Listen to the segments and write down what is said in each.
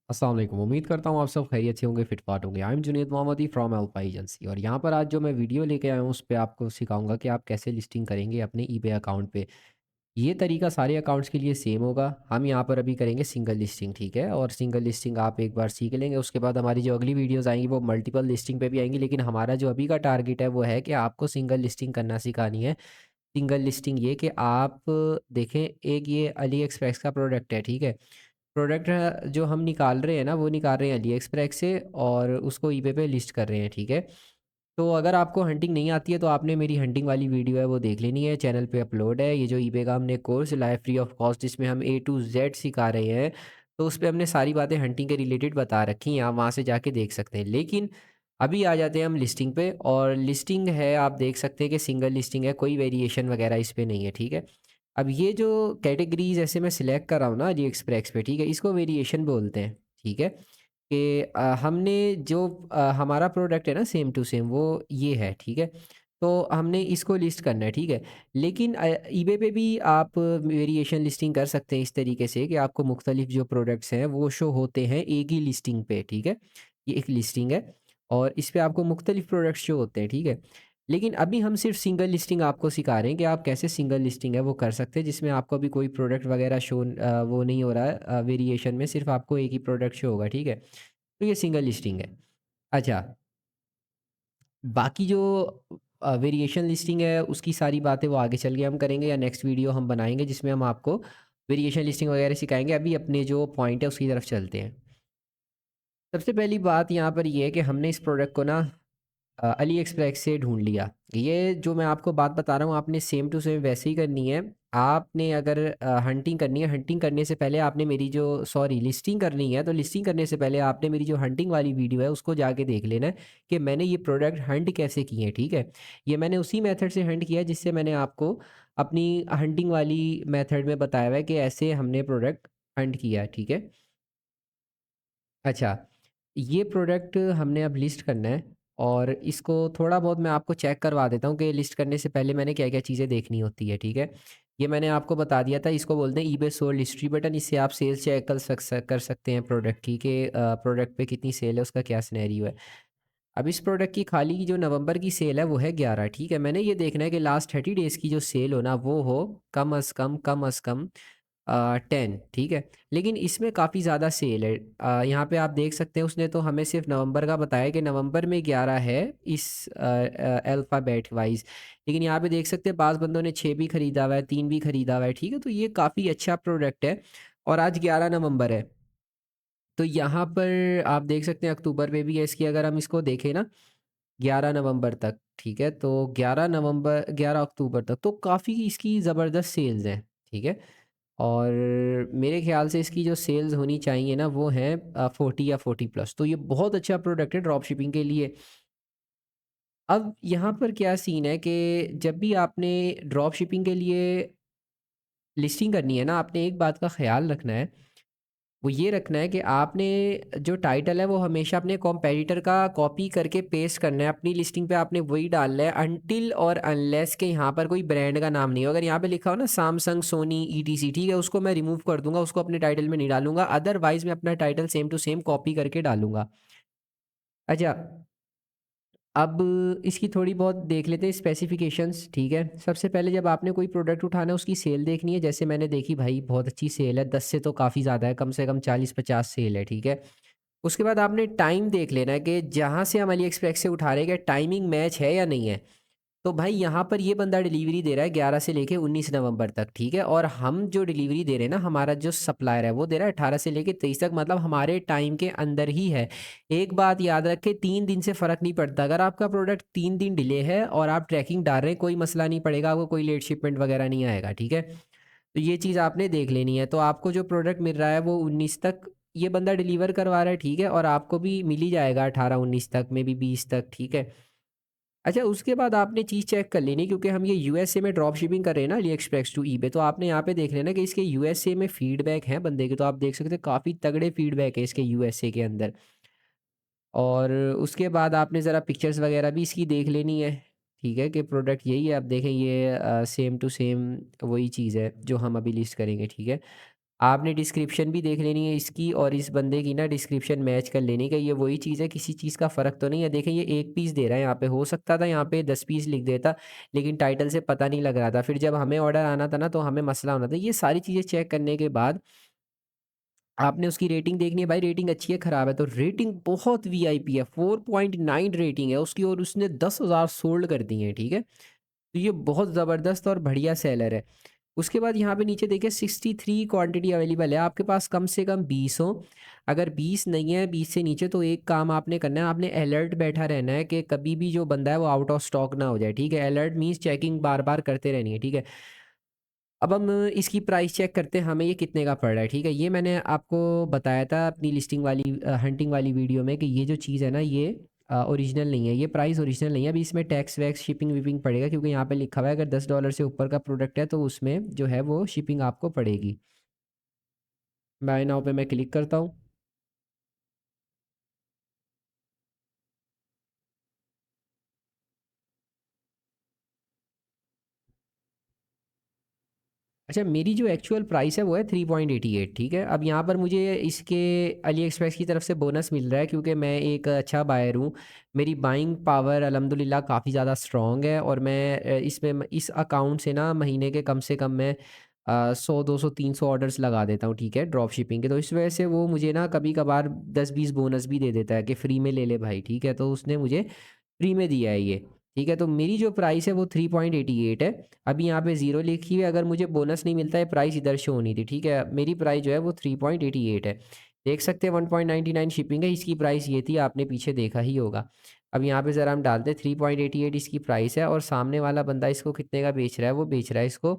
अस्सलाम वालेकुम। उम्मीद करता हूँ आप सब खैरियत से होंगे, फिट-फाट होंगे। I am Junaid Mohammadi from alpha agency और यहाँ पर आज जो मैं वीडियो लेके आया हूँ, उस पे आपको सिखाऊँगा कि आप कैसे लिस्टिंग करेंगे अपने ईबे अकाउंट पे। ये तरीका सारे अकाउंट्स के लिए सेम होगा। हम यहाँ पर अभी करेंगे सिंगल लिस्टिंग, ठीक है? और सिंगल लिस्टिंग आप एक बार सीख लेंगे, उसके बाद हमारी जो अगली वीडियोज़ आएँगी, वो मल्टीपल लिस्टिंग पे भी आएँगी। लेकिन हमारा जो अभी का टारगेट है, वो है कि आपको सिंगल लिस्टिंग करना सिखानी है। सिंगल लिस्टिंग ये कि आप देखें, एक ये अली एक्सप्रेस का प्रोडक्ट है, ठीक है? प्रोडक्ट जो हम निकाल रहे हैं ना, वो निकाल रहे हैं अली एक्सप्रेस से और उसको ईबे पे लिस्ट कर रहे हैं, ठीक है? तो अगर आपको हंटिंग नहीं आती है तो आपने मेरी हंटिंग वाली वीडियो है वो देख लेनी है, चैनल पे अपलोड है। ये जो ईबे का हमने कोर्स लाया फ्री ऑफ कॉस्ट, जिसमें हम ए टू जेड सिखा रहे हैं, तो उस पे हमने सारी बातें हंटिंग के रिलेटेड बता रखी हैं, आप वहाँ से जाके देख सकते हैं। लेकिन अभी आ जाते हैं हम लिस्टिंग पे, और लिस्टिंग है, आप देख सकते हैं कि सिंगल लिस्टिंग है, कोई वेरिएशन वगैरह इस पे नहीं है, ठीक है? अब ये जो कैटेगरीज़ ऐसे मैं सिलेक्ट कर रहा हूँ ना अली एक्सप्रेस पे, ठीक है? इसको वेरिएशन बोलते हैं, ठीक है? कि हमने जो हमारा प्रोडक्ट है ना सेम टू सेम वो ये है, ठीक है? तो हमने इसको लिस्ट करना है, ठीक है? लेकिन ईबे पे भी आप वेरिएशन लिस्टिंग कर सकते हैं इस तरीके से कि आपको मुख्तलिफ जो प्रोडक्ट्स हैं वो शो होते हैं एक ही लिस्टिंग पे, ठीक है? ये एक लिस्टिंग है और इस पे आपको मुख्तलिफ प्रोडक्ट्स शो होते हैं, ठीक है? लेकिन अभी हम सिर्फ सिंगल लिस्टिंग आपको सिखा रहे हैं कि आप कैसे सिंगल लिस्टिंग है वो कर सकते हैं, जिसमें आपको अभी कोई प्रोडक्ट वगैरह शो वो नहीं हो रहा है वेरिएशन में, सिर्फ आपको एक ही प्रोडक्ट शो होगा, ठीक है? तो ये सिंगल लिस्टिंग है। अच्छा, बाकी जो वेरिएशन लिस्टिंग है उसकी सारी बातें वो आगे चल के हम करेंगे, या नेक्स्ट वीडियो हम बनाएँगे जिसमें हम आपको वेरिएशन लिस्टिंग वगैरह सिखाएँगे। अभी अपने जो पॉइंट है उसकी तरफ चलते हैं। सबसे पहली बात यहाँ पर ये है कि हमने इस प्रोडक्ट को ना अली एक्सप्रेस से ढूँढ लिया। ये जो मैं आपको बात बता रहा हूँ आपने सेम टू सेम वैसे ही करनी है। आपने अगर हंटिंग करनी है, हंटिंग करने से पहले आपने मेरी जो सॉरी लिस्टिंग करनी है, तो लिस्टिंग करने से पहले आपने मेरी जो हंटिंग वाली वीडियो है उसको जाके देख लेना है कि मैंने ये प्रोडक्ट हंट कैसे किए हैं, ठीक है? ये मैंने उसी मेथड से हंट किया है जिससे मैंने आपको अपनी हंटिंग वाली मेथड में बताया हुआ है कि ऐसे हमने प्रोडक्ट हंट किया है, ठीक है? अच्छा, ये प्रोडक्ट हमने अब लिस्ट करना है और इसको थोड़ा बहुत मैं आपको चेक करवा देता हूँ कि लिस्ट करने से पहले मैंने क्या-क्या चीज़ें देखनी होती है, ठीक है? ये मैंने आपको बता दिया था, इसको बोलते हैं ईबे सोल्ड हिस्ट्री बटन। इससे आप सेल्स चेक कर सकते हैं प्रोडक्ट की कि प्रोडक्ट पे कितनी सेल है, उसका क्या सिनेरियो है। अब इस प्रोडक्ट की खाली जो नवंबर की सेल है वो है 11, ठीक है? मैंने ये देखना है कि लास्ट 30 डेज़ की जो सेल हो ना वो हो कम अज़ कम 10, ठीक है? लेकिन इसमें काफ़ी ज़्यादा सेल है। यहाँ पे आप देख सकते हैं उसने तो हमें सिर्फ़ नवंबर का बताया कि नवंबर में 11 है इस अल्फ़ाबेट वाइज़। लेकिन यहाँ पे देख सकते हैं बाज़ बंदों ने 6 भी खरीदा हुआ है, 3 भी खरीदा हुआ है, ठीक है? तो ये काफ़ी अच्छा प्रोडक्ट है और आज 11 नवंबर है। तो यहाँ पर आप देख सकते हैं अक्टूबर में भी है इसकी, अगर हम इसको देखें ना 11 नवंबर तक, ठीक है? तो 11 अक्टूबर तक तो काफ़ी इसकी ज़बरदस्त सेल्स हैं, ठीक है? और मेरे ख़्याल से इसकी जो सेल्स होनी चाहिए ना वो हैं 40 या 40 प्लस, तो ये बहुत अच्छा प्रोडक्ट है ड्रॉप शिपिंग के लिए। अब यहाँ पर क्या सीन है कि जब भी आपने ड्रॉप शिपिंग के लिए लिस्टिंग करनी है ना, आपने एक बात का ख़्याल रखना है, वो ये रखना है कि आपने जो टाइटल है वो हमेशा अपने कॉम्पेटिटर का कॉपी करके पेस्ट करना है, अपनी लिस्टिंग पे आपने वही डालना है अनटिल और अनलेस के यहाँ पर कोई ब्रांड का नाम नहीं हो। अगर यहाँ पे लिखा हो ना सैमसंग, सोनी, ईटीसी, ठीक है, उसको मैं रिमूव कर दूंगा, उसको अपने टाइटल में नहीं डालूंगा, अदरवाइज मैं अपना title same to same copy करके डालूंगा। अच्छा, अब इसकी थोड़ी बहुत देख लेते हैं स्पेसिफिकेशंस, ठीक है? सबसे पहले जब आपने कोई प्रोडक्ट उठाना है उसकी सेल देखनी है, जैसे मैंने देखी भाई बहुत अच्छी सेल है, 10 से तो काफ़ी ज़्यादा है, कम से कम 40-50 सेल है, ठीक है? उसके बाद आपने टाइम देख लेना है कि जहाँ से हम अली एक्सप्रेस से उठा रहे हैं, क्या टाइमिंग मैच है या नहीं है। तो भाई यहाँ पर ये बंदा डिलीवरी दे रहा है 11 से लेके 19 नवंबर तक, ठीक है? और हम जो डिलीवरी दे रहे हैं ना, हमारा जो सप्लायर है वो दे रहा है 18 से लेके 23 तक, मतलब हमारे टाइम के अंदर ही है। एक बात याद रखें, 3 दिन से फ़र्क नहीं पड़ता। अगर आपका प्रोडक्ट 3 दिन डिले है और आप ट्रैकिंग डाल रहे हैं, कोई मसला नहीं पड़ेगा, आपको कोई लेट शिपमेंट वगैरह नहीं आएगा, ठीक है? तो ये चीज़ आपने देख लेनी है। तो आपको जो प्रोडक्ट मिल रहा है वो 19 तक ये बंदा डिलीवर करवा रहा है, ठीक है? और आपको भी मिल ही जाएगा 18-19 तक में भी 20 तक, ठीक है? अच्छा, उसके बाद आपने चीज़ चेक कर लेनी, क्योंकि हम ये यूएसए में ड्रॉप शिपिंग कर रहे हैं ना अली एक्सप्रेस टू ईबे, तो आपने यहाँ पे देख लेना कि इसके यूएसए में फीडबैक हैं बंदे के, तो आप देख सकते हैं काफ़ी तगड़े फीडबैक है इसके यूएसए के अंदर। और उसके बाद आपने ज़रा पिक्चर्स वगैरह भी इसकी देख लेनी है, ठीक है? कि प्रोडक्ट यही है, आप देखें ये सेम टू सेम वही चीज़ है जो हम अभी लिस्ट करेंगे, ठीक है? आपने डिस्क्रिप्शन भी देख लेनी है इसकी और इस बंदे की ना डिस्क्रिप्शन मैच कर लेनी है कि ये वही चीज़ है, किसी चीज़ का फ़र्क तो नहीं है। देखें ये 1 पीस दे रहा है यहाँ पे, हो सकता था यहाँ पे 10 पीस लिख देता, लेकिन टाइटल से पता नहीं लग रहा था। फिर जब हमें ऑर्डर आना था ना तो हमें मसला होना था। ये सारी चीज़ें चेक करने के बाद आपने उसकी रेटिंग देखनी है, भाई रेटिंग अच्छी है ख़राब है, तो रेटिंग बहुत वीआईपी है, 4.9 रेटिंग है उसकी और उसने 10,000 सोल्ड कर दिए हैं, ठीक है? तो ये बहुत ज़बरदस्त और बढ़िया सेलर है। उसके बाद यहाँ पे नीचे देखिए 63 क्वांटिटी अवेलेबल है, आपके पास कम से कम 20 हो। अगर 20 नहीं है, 20 से नीचे, तो एक काम आपने करना है, आपने अलर्ट बैठा रहना है कि कभी भी जो बंदा है वो आउट ऑफ स्टॉक ना हो जाए, ठीक है? अलर्ट मीन्स चेकिंग बार-बार करते रहनी है, ठीक है? अब हम इसकी प्राइस चेक करते हैं, हमें ये कितने का पड़ रहा है, ठीक है? ये मैंने आपको बताया था अपनी लिस्टिंग वाली हंटिंग वाली वीडियो में कि ये जो चीज़ है ना ये ओरिजिनल नहीं है, ये प्राइस ओरिजिनल नहीं है। अभी इसमें टैक्स वैक्स शिपिंग विपिंग पड़ेगा, क्योंकि यहाँ पे लिखा हुआ है अगर $10 से ऊपर का प्रोडक्ट है तो उसमें जो है वो शिपिंग आपको पड़ेगी। बाय नाउ पे मैं क्लिक करता हूँ। अच्छा, मेरी जो एक्चुअल प्राइस है वो है 3.88, ठीक है? अब यहाँ पर मुझे इसके अली एक्सप्रेस की तरफ से बोनस मिल रहा है, क्योंकि मैं एक अच्छा बायर हूँ। मेरी बाइंग पावर अल्हम्दुलिल्लाह काफ़ी ज़्यादा स्ट्रॉन्ग है और मैं इस अकाउंट से ना महीने के कम से कम मैं 100 200 300 ऑर्डर्स लगा देता हूँ, ठीक है, ड्रॉप शिपिंग के। तो इस वजह से वो मुझे ना कभी कभार 10-20 बोनस भी दे देता है कि फ्री में ले ले भाई, ठीक है? तो उसने मुझे फ्री में दिया है ये, ठीक है? तो मेरी जो प्राइस है वो 3.88 है। अभी यहाँ पे ज़ीरो लिखी हुई है, अगर मुझे बोनस नहीं मिलता है प्राइस इधर शो होनी थी, ठीक है? मेरी प्राइस जो है वो 3.88 है। देख सकते हैं 1.99 शिपिंग है, इसकी प्राइस ये थी, आपने पीछे देखा ही होगा। अब यहाँ पे ज़रा हम डालते हैं 3.88 इसकी प्राइस है और सामने वाला बंदा इसको कितने का बेच रहा है, वो बेच रहा है इसको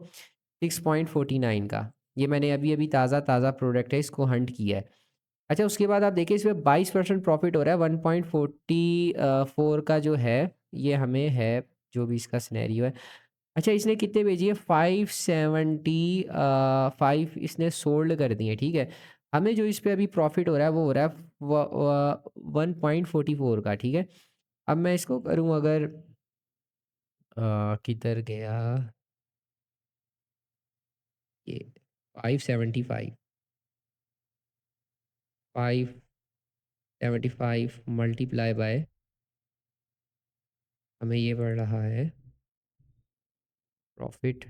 6.49 का। ये मैंने अभी-अभी ताज़ा-ताज़ा प्रोडक्ट है, इसको हंट किया है। अच्छा, उसके बाद आप देखिए इसमें 22% प्रॉफ़िट हो रहा है, 1.4 का जो है, ये हमें है, जो भी इसका सिनेरियो है। अच्छा, इसने कितने भेजी है? 5 इसने सोल्ड कर दिए, ठीक है? हमें जो इस पे अभी प्रॉफ़िट हो रहा है वो हो रहा है 1.44 का, ठीक है? अब मैं इसको करूँ अगर किधर गया ये 575 575 मल्टीप्लाई बाय, हमें ये पड़ रहा है प्रॉफ़िट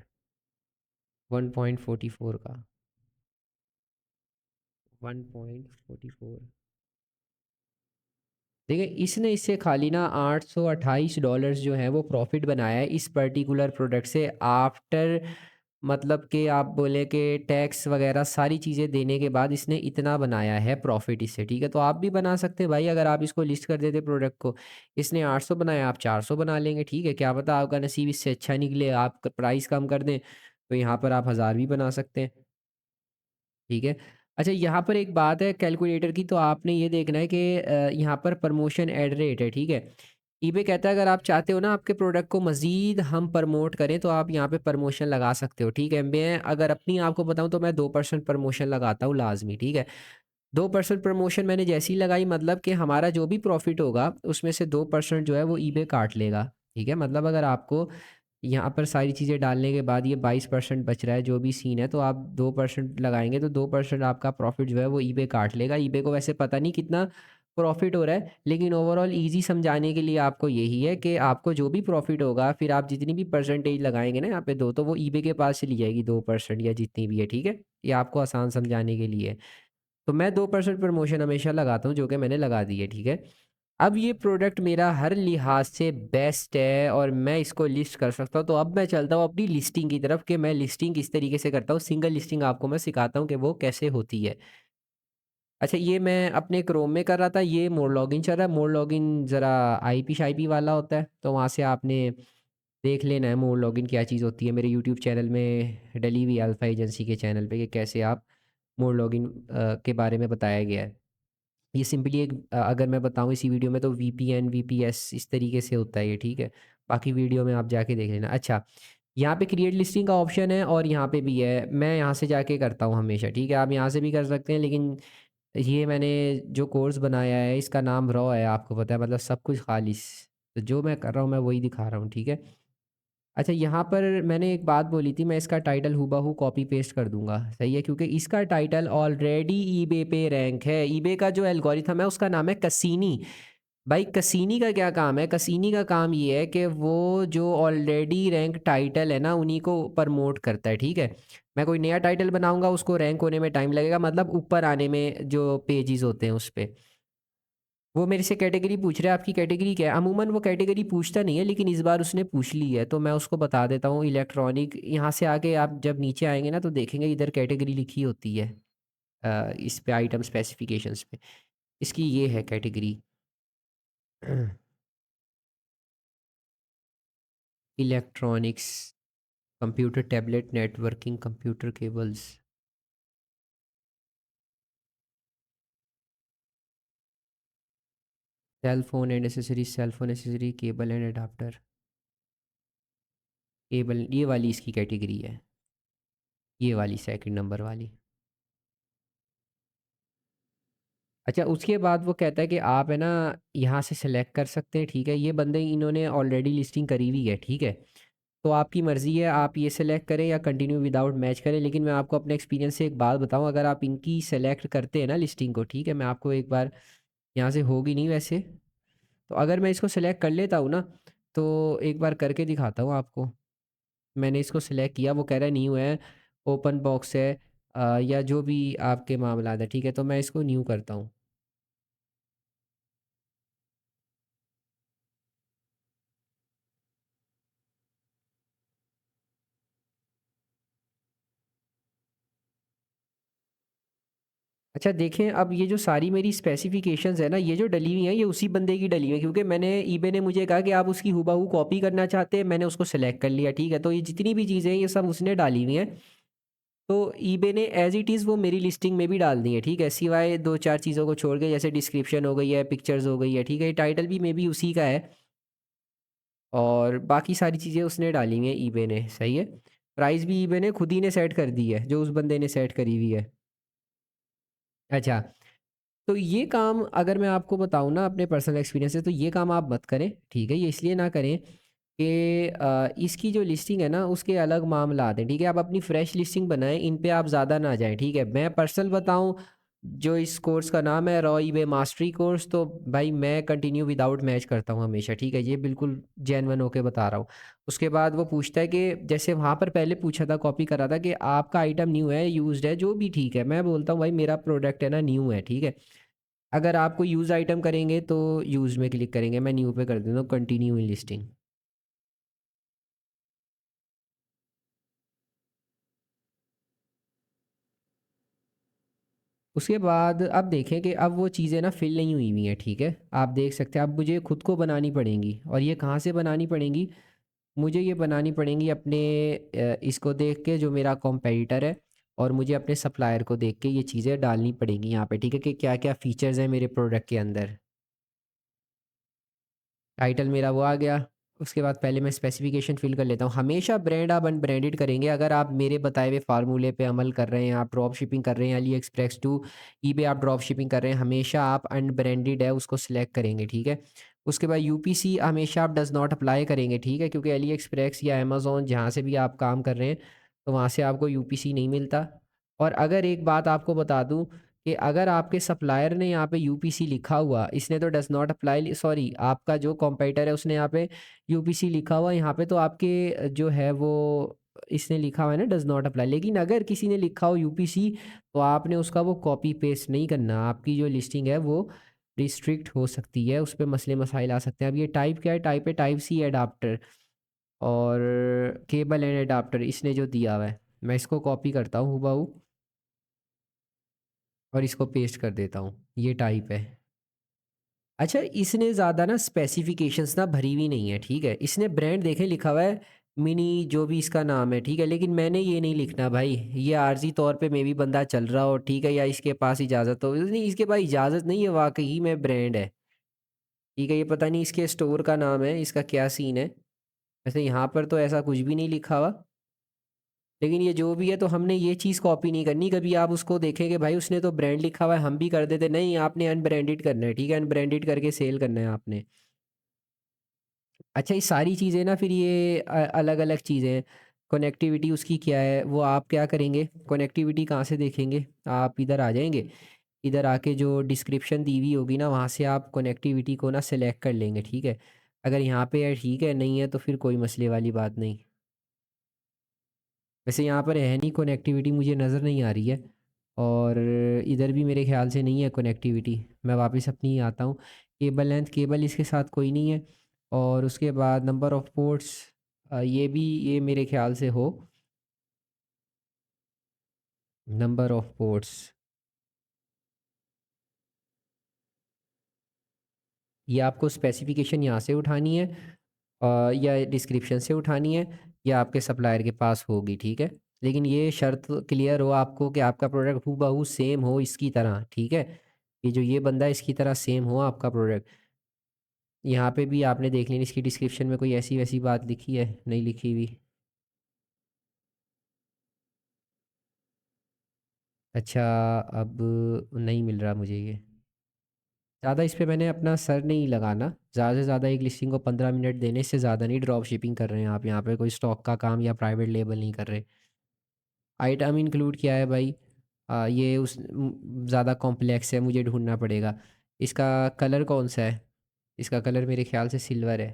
1.44 का, 1.44। देखिए, इसने इससे खाली ना $828 जो है वो प्रॉफ़िट बनाया है इस पर्टिकुलर प्रोडक्ट से, आफ्टर मतलब कि आप बोलें कि टैक्स वग़ैरह सारी चीज़ें देने के बाद इसने इतना बनाया है प्रॉफ़िट इससे, ठीक है? तो आप भी बना सकते हैं भाई, अगर आप इसको लिस्ट कर देते प्रोडक्ट को। इसने 800 बनाया, आप 400 बना लेंगे, ठीक है? क्या पता आपका नसीब इससे अच्छा निकले, आप प्राइस कम कर दें, तो यहाँ पर आप 1000 भी बना सकते हैं। ठीक है। अच्छा, यहाँ पर एक बात है कैलकुलेटर की, तो आपने ये देखना है कि यहाँ पर प्रमोशन ऐड रेट है, ठीक है? ईबे कहता है अगर आप चाहते हो ना आपके प्रोडक्ट को मज़ीद हम प्रमोट करें तो आप यहाँ पे प्रमोशन लगा सकते हो, ठीक है? मैं अगर अपनी आपको बताऊँ तो मैं 2% प्रमोशन लगाता हूँ लाज़मी, ठीक है? 2% प्रमोशन मैंने जैसे ही लगाई, मतलब कि हमारा जो भी प्रॉफ़िट होगा उसमें से 2% जो है वो ईबे काट लेगा, ठीक है? मतलब अगर आपको यहाँ पर सारी चीज़ें डालने के बाद ये 22% बच रहा है, जो भी सीन है, तो आप 2% लगाएँगे तो 2% आपका प्रॉफ़िट जो है वो ईबे काट लेगा। ईबे को वैसे पता नहीं कितना प्रॉफ़िट हो रहा है, लेकिन ओवरऑल ईज़ी समझाने के लिए आपको यही है कि आपको जो भी प्रॉफ़िट होगा, फिर आप जितनी भी परसेंटेज लगाएँगे ना यहाँ पे 2, तो वो ईबे के पास चली जाएगी 2% या जितनी भी है, ठीक है? ये आपको आसान समझाने के लिए है। तो मैं 2% प्रमोशन हमेशा लगाता हूँ, जो कि मैंने लगा दी है, ठीक है? अब ये प्रोडक्ट मेरा हर लिहाज से बेस्ट है और मैं इसको लिस्ट कर सकता हूँ। तो अब मैं चलता हूँ अपनी लिस्टिंग की तरफ कि मैं लिस्टिंग किस तरीके से करता हूँ। सिंगल लिस्टिंग आपको मैं सिखाता हूँ कि वो कैसे होती है। अच्छा, ये मैं अपने क्रोम में कर रहा था, ये मोड लॉगिन चल रहा है। मोड लॉगिन ज़रा आईपी-शाईपी वाला होता है, तो वहाँ से आपने देख लेना है मोड लॉगिन क्या चीज़ होती है। मेरे यूट्यूब चैनल में डली हुई अल्फ़ा एजेंसी के चैनल पे कि कैसे आप मोड लॉगिन के बारे में बताया गया है। ये सिंपली एक अगर मैं बताऊँ इसी वीडियो में, तो वीपीएन, वीपीएस इस तरीके से होता है ये, ठीक है? बाकी वीडियो में आप जाके देख लेना। अच्छा, यहाँ पे क्रिएट लिस्टिंग का ऑप्शन है और यहाँ पे भी है। मैं यहाँ से जाके करता हूँ हमेशा, ठीक है? आप यहाँ से भी कर सकते हैं, लेकिन ये मैंने जो कोर्स बनाया है इसका नाम रॉ है, आपको पता है, मतलब सब कुछ खालिस। तो जो मैं कर रहा हूँ मैं वही दिखा रहा हूँ, ठीक है? अच्छा, यहाँ पर मैंने एक बात बोली थी, मैं इसका टाइटल हूबहू कॉपी पेस्ट कर दूँगा, सही है? क्योंकि इसका टाइटल ऑलरेडी ईबे पे रैंक है। ईबे का जो एल्गोरिथम है उसका नाम है कसीनी। भाई कसीनी का क्या काम है? कसीनी का काम ये है कि वो जो ऑलरेडी रैंक टाइटल है ना, उन्हीं को प्रमोट करता है, ठीक है? मैं कोई नया टाइटल बनाऊँगा, उसको रैंक होने में टाइम लगेगा, मतलब ऊपर आने में जो पेजेज़ होते हैं उस पे। वो मेरे से कैटेगरी पूछ रहा है, आपकी कैटेगरी क्या है? अमूमन वो कैटेगरी पूछता नहीं है, लेकिन इस बार उसने पूछ ली है, तो मैं उसको बता देता हूँ इलेक्ट्रॉनिक। यहाँ से आके आप जब नीचे आएँगे ना, तो देखेंगे इधर कैटेगरी लिखी होती है, इस पे आइटम स्पेसिफिकेशंस पे। इसकी ये है category. Electronics, computer, tablet, networking, computer cables, cell phone and accessories, cell phone accessory, cable and adapter, cable, ये वाली इसकी कैटेगरी है, ये वाली सेकंड नंबर वाली। अच्छा, उसके बाद वो कहता है कि आप है ना यहाँ से सिलेक्ट कर सकते हैं, ठीक है? ये बंदे इन्होंने ऑलरेडी लिस्टिंग करी हुई है, ठीक है? तो आपकी मर्ज़ी है, आप ये सेलेक्ट करें या कंटिन्यू विदाउट मैच करें। लेकिन मैं आपको अपने एक्सपीरियंस से एक बात बताऊँ, अगर आप इनकी सेलेक्ट करते हैं ना लिस्टिंग को, ठीक है? मैं आपको एक बार, यहाँ से होगी नहीं वैसे, तो अगर मैं इसको सेलेक्ट कर लेता हूँ ना, तो एक बार करके दिखाता हूँ आपको। मैंने इसको सेलेक्ट किया, वो कह रहा है न्यू है, ओपन बॉक्स है, या जो भी आपके मामला है, ठीक है? तो मैं इसको न्यू करता हूँ। अच्छा देखें, अब ये जो सारी मेरी स्पेसिफिकेशंस है ना, ये जो डली हुई हैं, ये उसी बंदे की डली हुई हैं, क्योंकि मैंने, ईबे ने मुझे कहा कि आप उसकी हूबहू कॉपी करना चाहते हैं, मैंने उसको सेलेक्ट कर लिया, ठीक है? तो ये जितनी भी चीज़ें हैं, ये सब उसने डाली हुई हैं। तो ईबे ने एज इट इज़ वो मेरी लिस्टिंग में भी डाल दी है, ठीक है? सिवाय दो चार चीज़ों को छोड़ के, जैसे डिस्क्रिप्शन हो गई है, पिक्चर्स हो गई है, ठीक है? टाइटल भी मे बी उसी का है, और बाकी सारी चीज़ें उसने डाली हुई हैं ईबे ने, सही है? प्राइस भी ईबे ने खुद ही ने सेट कर दी है, जो उस बंदे ने सेट करी हुई है। अच्छा, तो ये काम अगर मैं आपको बताऊँ ना अपने पर्सनल एक्सपीरियंस से, तो ये काम आप मत करें, ठीक है? ये इसलिए ना करें कि इसकी जो लिस्टिंग है ना, उसके अलग मामलात हैं, ठीक है? आप अपनी फ्रेश लिस्टिंग बनाएँ, इन पे आप ज़्यादा ना जाएँ, ठीक है? मैं पर्सनल बताऊँ, जो इस कोर्स का नाम है रॉ ईबे मास्टरी कोर्स, तो भाई मैं कंटिन्यू विदाउट मैच करता हूँ हमेशा, ठीक है? ये बिल्कुल जेन्युइन होके बता रहा हूँ। उसके बाद वो पूछता है कि जैसे वहाँ पर पहले पूछा था, कॉपी करा था कि आपका आइटम न्यू है, यूज़्ड है, जो भी ठीक है। मैं बोलता हूँ भाई मेरा प्रोडक्ट है ना न्यू है, ठीक है? अगर आपको यूज़ आइटम करेंगे तो यूज़ में क्लिक करेंगे, मैं न्यू पे कर देता हूँ, कंटिन्यू इन लिस्टिंग। उसके बाद अब देखें कि अब वो चीज़ें ना फिल नहीं हुई हुई हैं, ठीक है? आप देख सकते हैं, अब मुझे खुद को बनानी पड़ेंगी, और ये कहाँ से बनानी पड़ेंगी? मुझे ये बनानी पड़ेंगी अपने, इसको देख के जो मेरा कॉम्पेटिटर है, और मुझे अपने सप्लायर को देख के ये चीज़ें डालनी पड़ेंगी यहाँ पे, ठीक है? कि क्या-क्या फ़ीचर्स हैं मेरे प्रोडक्ट के अंदर। टाइटल मेरा वो आ गया। उसके बाद पहले मैं स्पेसिफिकेशन फ़िल कर लेता हूँ। हमेशा ब्रांड आप अनब्रांडेड करेंगे, अगर आप मेरे बताए हुए फ़ॉर्मूले पे अमल कर रहे हैं, आप ड्रॉप शिपिंग कर रहे हैं, अली एक्सप्रेस टू ईबे आप ड्रॉप शिपिंग कर रहे हैं, हमेशा आप अनब्रांडेड है उसको सिलेक्ट करेंगे, ठीक है? उसके बाद यूपीसी हमेशा आप डज़ नॉट अप्लाई करेंगे, ठीक है? क्योंकि अली एक्सप्रेस या अमेज़न जहाँ से भी आप काम कर रहे हैं, तो वहाँ से आपको यूपीसी नहीं मिलता। और अगर एक बात आपको बता दूँ, कि अगर आपके सप्लायर ने यहाँ पे यूपीसी लिखा हुआ, इसने तो डज़ नॉट अप्लाई, सॉरी, आपका जो कॉम्पेटिटर है उसने यहाँ पे यूपीसी लिखा हुआ, यहाँ पे तो आपके जो है वो, इसने लिखा हुआ है ना डज़ नॉट अप्लाई। लेकिन अगर किसी ने लिखा हो यूपीसी, तो आपने उसका वो कॉपी पेस्ट नहीं करना, आपकी जो लिस्टिंग है वो रिस्ट्रिक्ट हो सकती है, उस पे मसले मसाइल आ सकते हैं। अब ये टाइप क्या है? टाइप है टाइप सी एडाप्टर, और केबल एंड एडाप्टर इसने जो दिया हुआ है, मैं इसको कॉपी करता हूँ हूबहू, और इसको पेस्ट कर देता हूँ, ये टाइप है। अच्छा, इसने ज़्यादा ना स्पेसिफिकेशंस ना भरी हुई नहीं है, ठीक है? इसने ब्रांड देखें लिखा हुआ है मिनी, जो भी इसका नाम है, ठीक है? लेकिन मैंने ये नहीं लिखना भाई, ये आर्जी तौर पे मे बी बंदा चल रहा हो, ठीक है? या इसके पास इजाज़त हो, नहीं इसके पास इजाज़त नहीं है, वाकई में ब्रांड है, ठीक है? ये पता नहीं इसके स्टोर का नाम है, इसका क्या सीन है? वैसे यहाँ पर तो ऐसा कुछ भी नहीं लिखा हुआ, लेकिन ये जो भी है, तो हमने ये चीज़ कॉपी नहीं करनी कभी। आप उसको देखेंगे भाई उसने तो ब्रांड लिखा हुआ है, हम भी कर देते, नहीं आपने अनब्रांडेड करना है, ठीक है? अनब्रांडेड करके सेल करना है आपने। अच्छा, ये सारी चीज़ें ना, फिर ये अलग-अलग चीज़ें हैं। कनेक्टिविटी उसकी क्या है, वो आप क्या करेंगे, कनेक्टिविटी कहाँ से देखेंगे? आप इधर आ जाएँगे, इधर आके जो डिस्क्रिप्शन दी हुई होगी ना, वहाँ से आप कनेक्टिविटी को ना सेलेक्ट कर लेंगे, ठीक है? अगर यहाँ पे है ठीक है, नहीं है तो फिर कोई मसले वाली बात नहीं। वैसे यहाँ पर है नहीं कनेक्टिविटी, मुझे नज़र नहीं आ रही है, और इधर भी मेरे ख़्याल से नहीं है कनेक्टिविटी। मैं वापस अपनी आता हूँ। केबल लेंथ, केबल इसके साथ कोई नहीं है, और उसके बाद नंबर ऑफ़ पोर्ट्स, ये भी, ये मेरे ख़्याल से हो, नंबर ऑफ़ पोर्ट्स, ये आपको स्पेसिफ़िकेशन यहाँ से उठानी है, या डिस्क्रिप्शन से उठानी है, या आपके सप्लायर के पास होगी, ठीक है? लेकिन ये शर्त क्लियर हो आपको कि आपका प्रोडक्ट हूबहू सेम हो इसकी तरह, ठीक है? ये जो ये बंदा है इसकी तरह सेम हो आपका प्रोडक्ट। यहाँ पे भी आपने देख लेनी इसकी डिस्क्रिप्शन में कोई ऐसी-वैसी बात लिखी है, नहीं लिखी हुई। अच्छा, अब नहीं मिल रहा मुझे ये। ज़्यादा इस पे मैंने अपना सर नहीं लगाना, ज़्यादा से ज़्यादा एक लिस्टिंग को 15 मिनट देने से ज़्यादा नहीं। ड्रॉप शिपिंग कर रहे हैं आप यहाँ पे, कोई स्टॉक का काम या प्राइवेट लेबल नहीं कर रहे। आइटम इंक्लूड किया है भाई, ये ज़्यादा कॉम्प्लेक्स है, मुझे ढूँढना पड़ेगा। इसका कलर कौन-सा है? इसका कलर मेरे ख़्याल से सिल्वर है।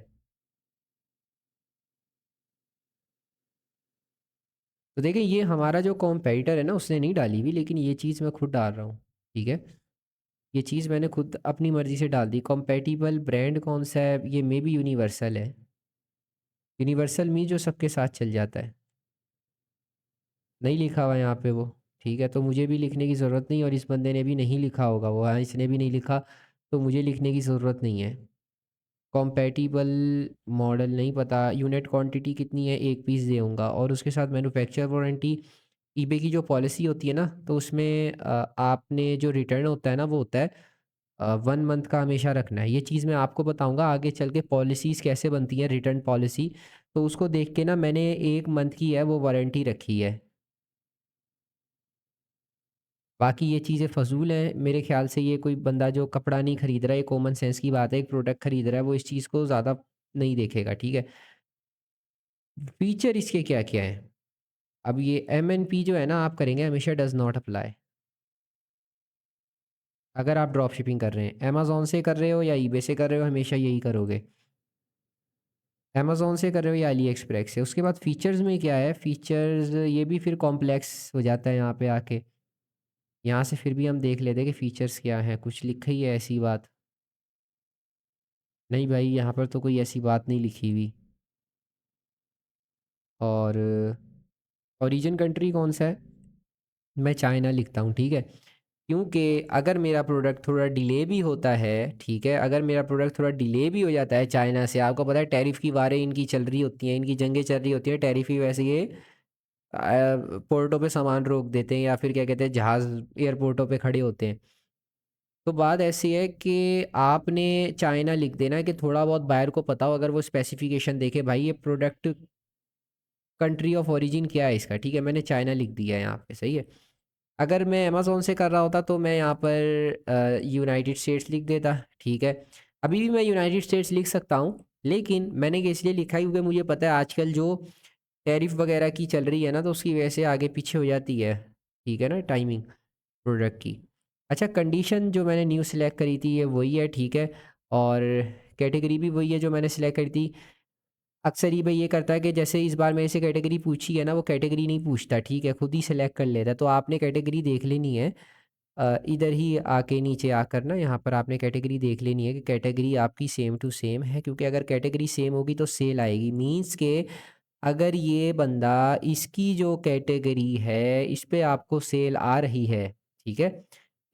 तो देखिए, ये हमारा जो कॉम्पेटिटर है ना, उसने नहीं डाली हुई, लेकिन ये चीज़ मैं खुद डाल रहा हूँ, ठीक है? ये चीज़ मैंने खुद अपनी मर्ज़ी से डाल दी। कॉम्पैटिबल ब्रांड कौन-सा है? ये मे बी यूनिवर्सल है। यूनिवर्सल मी जो सबके साथ चल जाता है। नहीं लिखा हुआ यहाँ पे वो, ठीक है? तो मुझे भी लिखने की ज़रूरत नहीं, और इस बंदे ने भी नहीं लिखा होगा वो, हाँ, इसने भी नहीं लिखा, तो मुझे लिखने की ज़रूरत नहीं है। कॉम्पैटिबल मॉडल नहीं पता, यूनिट क्वांटिटी कितनी है? 1 पीस दूँगा, और उसके साथ मैन्युफैक्चर वारंटी। ईबे की जो पॉलिसी होती है ना, तो उसमें आपने जो रिटर्न होता है ना, वो होता है 1 मंथ का हमेशा रखना है। ये चीज़ मैं आपको बताऊँगा आगे चल के, पॉलिसीज़ कैसे बनती हैं, रिटर्न पॉलिसी। तो उसको देख के ना मैंने 1 मंथ की है वो वारंटी रखी है। बाकी ये चीज़ें फ़ज़ूल हैं मेरे ख़्याल से। ये कोई बंदा जो कपड़ा नहीं खरीद रहा है, ये कॉमन सेंस की बात है, एक प्रोडक्ट खरीद रहा है, वो इस चीज़ को ज़्यादा नहीं देखेगा, ठीक है? फीचर इसके क्या-क्या हैं? अब ये एमएनपी जो है ना, आप करेंगे हमेशा डज़ नॉट अप्लाई, अगर आप ड्रॉप शिपिंग कर रहे हैं। अमेज़न से कर रहे हो या ईबे से कर रहे हो, हमेशा यही करोगे। अमेज़न से कर रहे हो या अली एक्सप्रेस से। उसके बाद फ़ीचर्स में क्या है, फ़ीचर्स ये भी फिर कॉम्प्लेक्स हो जाता है यहाँ पे आके। यहाँ से फिर भी हम देख लेते हैं कि फ़ीचर्स क्या हैं, कुछ लिखा ही है ऐसी बात? नहीं भाई, यहाँ पर तो कोई ऐसी बात नहीं लिखी हुई। और ओरिजिन कंट्री कौन-सा है? मैं चाइना लिखता हूँ, ठीक है? क्योंकि अगर मेरा प्रोडक्ट थोड़ा डिले भी होता है, ठीक है? अगर मेरा प्रोडक्ट थोड़ा डिले भी हो जाता है चाइना से, आपको पता है टैरिफ की वारें इनकी चल रही होती हैं, इनकी जंगें चल रही होती हैं, टैरिफ की वजह से ये पोर्टों पे सामान रोक देते हैं, या फिर क्या कहते हैं, जहाज़ एयरपोर्टों पे खड़े होते हैं। तो बात ऐसी है कि आपने चाइना लिख देना है, कि थोड़ा बहुत बायर को पता हो, अगर वो स्पेसिफिकेशन देखे, भाई ये प्रोडक्ट कंट्री ऑफ ओरिजिन क्या है इसका, ठीक है? मैंने चाइना लिख दिया है यहाँ पे, सही है? अगर मैं अमेज़न से कर रहा होता तो मैं यहाँ पर यूनाइटेड स्टेट्स लिख देता, ठीक है? अभी भी मैं यूनाइटेड स्टेट्स लिख सकता हूँ, लेकिन मैंने ये इसलिए लिखा ही क्योंकि मुझे पता है आजकल जो टैरिफ वगैरह की चल रही है ना, तो उसकी वजह से आगे पीछे हो जाती है, ठीक है ना, टाइमिंग प्रोडक्ट की। अच्छा, कंडीशन जो मैंने न्यू सेलेक्ट करी थी ये वही है, ठीक है? और कैटेगरी भी वही है जो मैंने सेलेक्ट करी थी। अक्सर ईबे ये करता है कि जैसे इस बार मेरे से कैटेगरी पूछी है ना, वो कैटेगरी नहीं पूछता, ठीक है? खुद ही सेलेक्ट कर लेता है। तो आपने कैटेगरी देख लेनी है, इधर ही आके नीचे आकर ना, यहाँ पर आपने कैटेगरी देख लेनी है कि कैटेगरी आपकी सेम टू सेम है, क्योंकि अगर कैटेगरी सेम होगी तो सेल आएगी। मीन्स के अगर ये बंदा, इसकी जो कैटेगरी है इस पे आपको सेल आ रही है, ठीक है?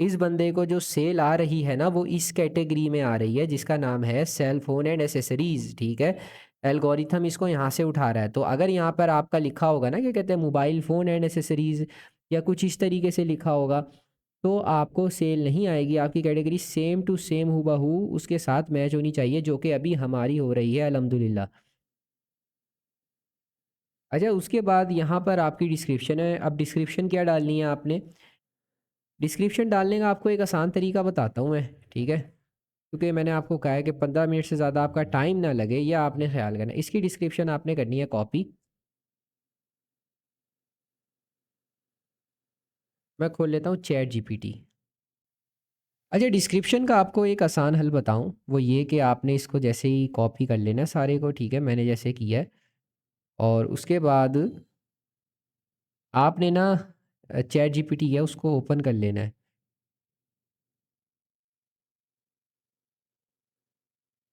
इस बंदे को जो सेल आ रही है ना, वो इस कैटेगरी में आ रही है जिसका नाम है सेल फ़ोन एंड एक्सेसरीज़, ठीक है? एल्गोरिथम इसको यहाँ से उठा रहा है। तो अगर यहाँ पर आपका लिखा होगा ना, क्या कहते हैं, मोबाइल फ़ोन एंड एक्सेसरीज़, या कुछ इस तरीके से लिखा होगा, तो आपको सेल नहीं आएगी। आपकी कैटेगरी सेम टू सेम हूबहू उसके साथ मैच होनी चाहिए, जो कि अभी हमारी हो रही है अल्हम्दुलिल्लाह। अच्छा, उसके बाद यहाँ पर आपकी डिस्क्रिप्शन है। अब डिस्क्रिप्शन क्या डालनी है आपने? डिस्क्रिप्शन डालने का आपको एक आसान तरीका बताता हूँ मैं, ठीक है? क्योंकि मैंने आपको कहा है कि 15 मिनट से ज़्यादा आपका टाइम ना लगे, ये आपने ख्याल करना है। इसकी डिस्क्रिप्शन आपने करनी है कॉपी। मैं खोल लेता हूँ चैट जीपीटी। अच्छा, डिस्क्रिप्शन का आपको एक आसान हल बताऊँ, वो ये कि आपने इसको जैसे ही कॉपी कर लेना है सारे को, ठीक है, मैंने जैसे किया है। और उसके बाद आपने ना चैट जीपीटी है उसको ओपन कर लेना है।